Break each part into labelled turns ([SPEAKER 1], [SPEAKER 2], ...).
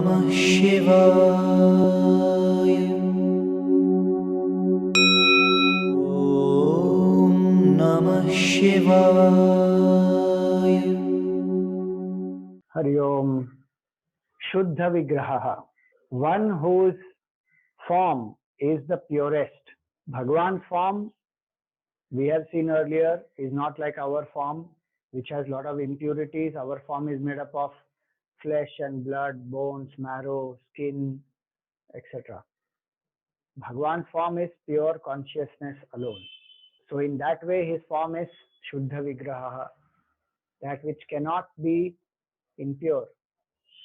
[SPEAKER 1] Namah Shivaya. Om Namah Shivaya.
[SPEAKER 2] Hari Om. Shuddha Vigraha, one whose form is the purest. Bhagwan's form, we have seen earlier, is not like our form, which has a lot of impurities. Our form is made up of flesh and blood, bones, marrow, skin, etc. Bhagwan's form is pure consciousness alone. So in that way, his form is Shuddha Vigraha, that which cannot be impure,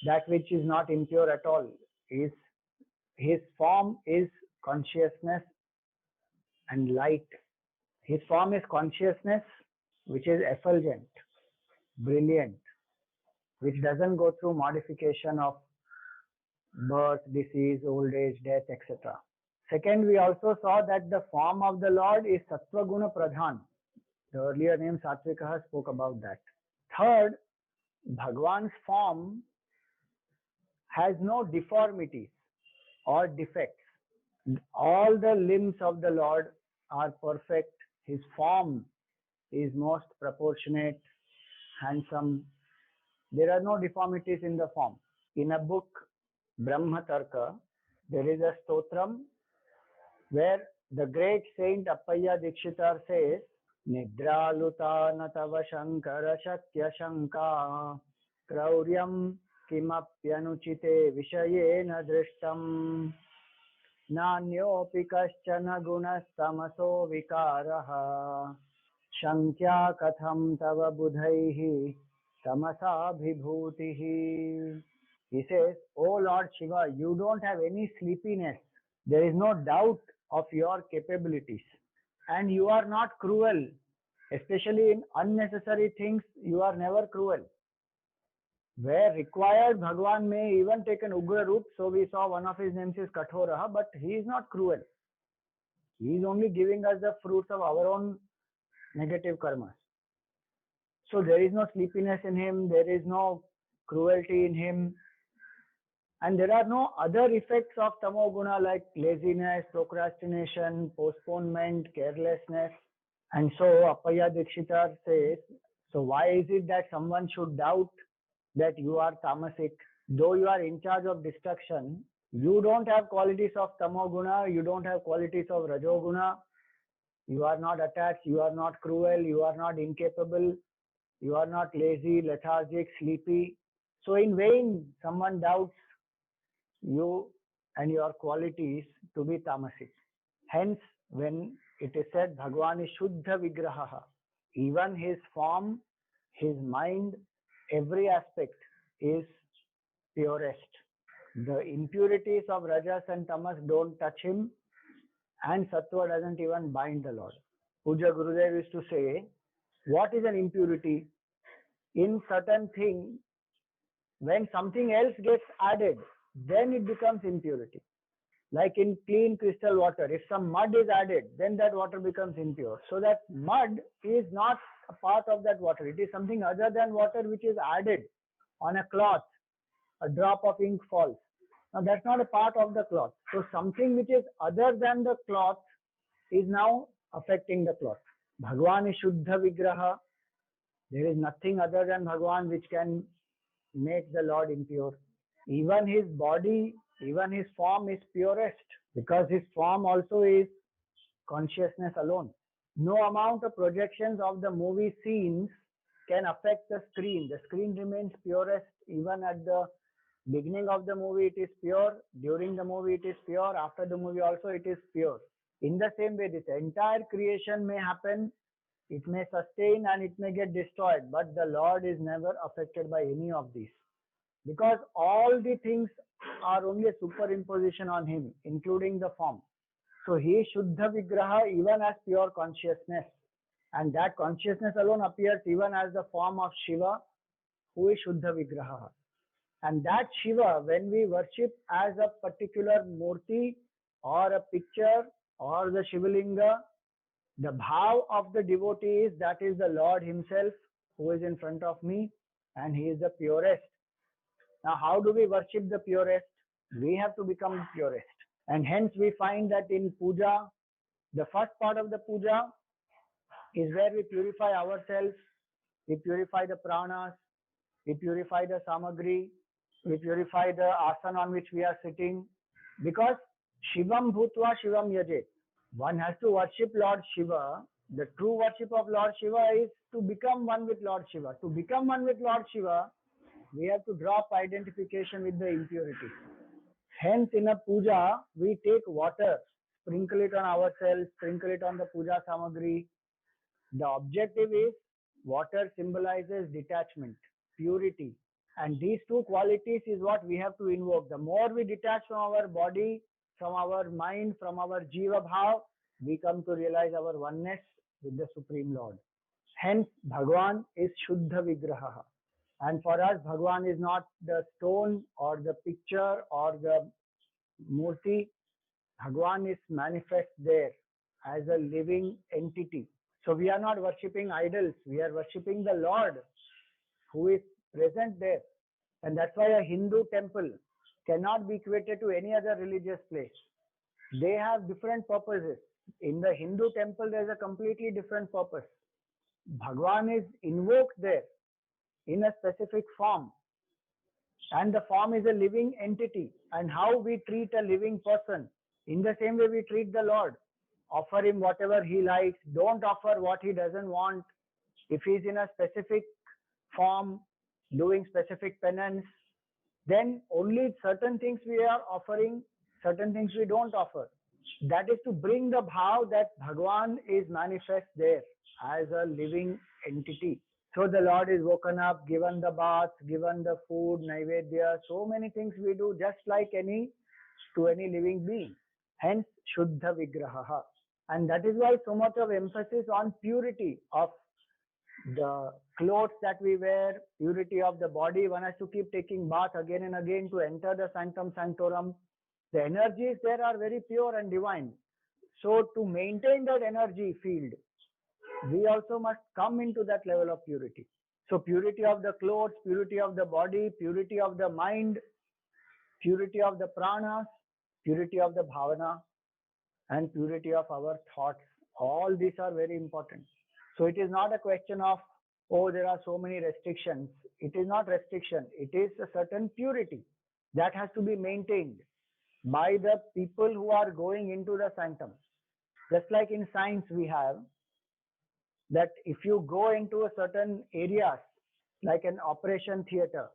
[SPEAKER 2] that which is not impure at all. Is his form is consciousness and light. His form is consciousness, which is effulgent, brilliant, which doesn't go through modification of birth, disease, old age, death, etc. Second, we also saw that the form of the Lord is Sattva Guna Pradhan. The earlier name Satvikaha spoke about that. Third, Bhagwan's form has no deformities or defects. All the limbs of the Lord are perfect. His form is most proportionate, handsome. There are no deformities in the form. In a book, Brahma Tarka, there is a stotram where the great saint Appaya Dikshitar says, Nidraluta natava shankara shakya shanka krauryam kimapyanuchite vishayena drishtam नान्योऽपि कश्चन गुणस्तमसो विकारः शङ्क्या कथं तव बुधैः तमसाभिभूतिः. He says, O Lord Shiva, you don't have any sleepiness. There is no doubt of your capabilities. And you are not cruel. Especially in unnecessary things, you are never cruel. Where required, Bhagwan may even take an Ugra Roop. So we saw one of his names is Kathoraha, but he is not cruel. He is only giving us the fruits of our own negative karmas. So there is no sleepiness in him, there is no cruelty in him, and there are no other effects of Tamoguna like laziness, procrastination, postponement, carelessness. And so Appaya Dikshitar says, so why is it that someone should doubt that you are tamasic? Though you are in charge of destruction, you don't have qualities of tamoguna, you don't have qualities of rajoguna, you are not attached, you are not cruel, you are not incapable, you are not lazy, lethargic, sleepy. So in vain, someone doubts you and your qualities to be tamasic. Hence, when it is said Bhagwan is Shuddha Vigraha, even his form, his mind, every aspect is purest. The impurities of Rajas and Tamas don't touch him, and Sattva doesn't even bind the Lord. Puja Gurudev used to say, what is an impurity? In certain thing, when something else gets added, then it becomes impurity. Like in clean crystal water, if some mud is added, then that water becomes impure. So that mud is not a part of that water. It is something other than water which is added on a cloth. A drop of ink falls. Now that's not a part of the cloth. So something which is other than the cloth is now affecting the cloth. Bhagwan is Shuddha Vigraha. There is nothing other than Bhagwan which can make the Lord impure. Even his body, even his form is purest, because his form also is consciousness alone. No amount of projections of the movie scenes can affect the screen. The screen remains purest even at the beginning of the movie it is pure, during the movie it is pure, after the movie also it is pure. In the same way, this entire creation may happen, it may sustain and it may get destroyed, but the Lord is never affected by any of these. Because all the things are only a superimposition on him, including the form. So he is Shuddha Vigraha even as pure consciousness. And that consciousness alone appears even as the form of Shiva, who is Shuddha Vigraha. And that Shiva, when we worship as a particular murti or a picture or the Shivalinga, the bhav of the devotee is that is the Lord himself who is in front of me, and he is the purest. Now, how do we worship the purest? We have to become the purest. And hence we find that in puja, the first part of the puja is where we purify ourselves, we purify the pranas, we purify the samagri, we purify the asana on which we are sitting. Because Shivam Bhutva Shivam Yajet. One has to worship Lord Shiva. The true worship of Lord Shiva is to become one with Lord Shiva. To become one with Lord Shiva, we have to drop identification with the impurity. Hence, in a puja, we take water, sprinkle it on ourselves, sprinkle it on the puja samagri. The objective is water symbolizes detachment, purity. And these two qualities is what we have to invoke. The more we detach from our body, from our mind, from our jiva bhav, we come to realize our oneness with the Supreme Lord. Hence, Bhagwan is Shuddha Vigraha. And for us, Bhagwan is not the stone or the picture or the murti. Bhagwan is manifest there as a living entity. So we are not worshipping idols, we are worshipping the Lord who is present there. And that's why a Hindu temple cannot be equated to any other religious place. They have different purposes. In the Hindu temple, there's a completely different purpose. Bhagwan is invoked there in a specific form. And the form is a living entity. And how we treat a living person, in the same way we treat the Lord. Offer him whatever he likes. Don't offer what he doesn't want. If he's in a specific form, doing specific penance, then only certain things we are offering, certain things we don't offer. That is to bring the bhav that Bhagwan is manifest there as a living entity. So the Lord is woken up, given the bath, given the food, naivedya, so many things we do just like to any living being. Hence, Shuddha Vigraha. And that is why so much of emphasis on purity of the clothes that we wear, purity of the body. One has to keep taking bath again and again to enter the sanctum sanctorum. The energies there are very pure and divine. So to maintain that energy field, we also must come into that level of purity. So purity of the clothes, purity of the body, purity of the mind, purity of the pranas, purity of the bhavana, and purity of our thoughts. All these are very important. So it is not a question of, oh, there are so many restrictions. It is not restriction. It is a certain purity that has to be maintained by the people who are going into the sanctum. Just like in science we have that if you go into a certain areas like an operation theater,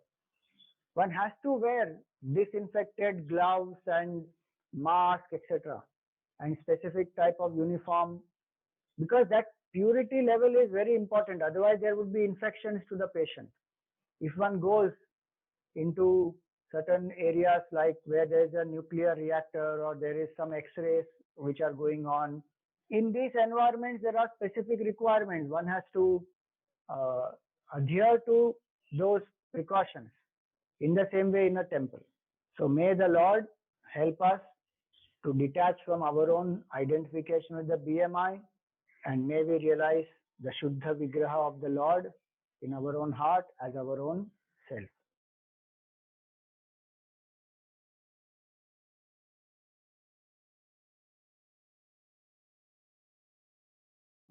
[SPEAKER 2] one has to wear disinfected gloves and mask, etc., and specific type of uniform, because that purity level is very important. Otherwise, there would be infections to the patient. If one goes into certain areas like where there is a nuclear reactor or there is some X-rays which are going on, in these environments there are specific requirements. One has to adhere to those precautions. In the same way in a temple. So may the Lord help us to detach from our own identification with the BMI, and may we realize the Shuddha Vigraha of the Lord in our own heart as our own self.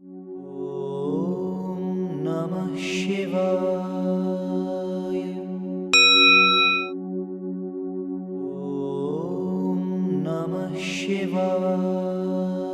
[SPEAKER 1] Om Namah Shivaya. Om Namah Shivaya.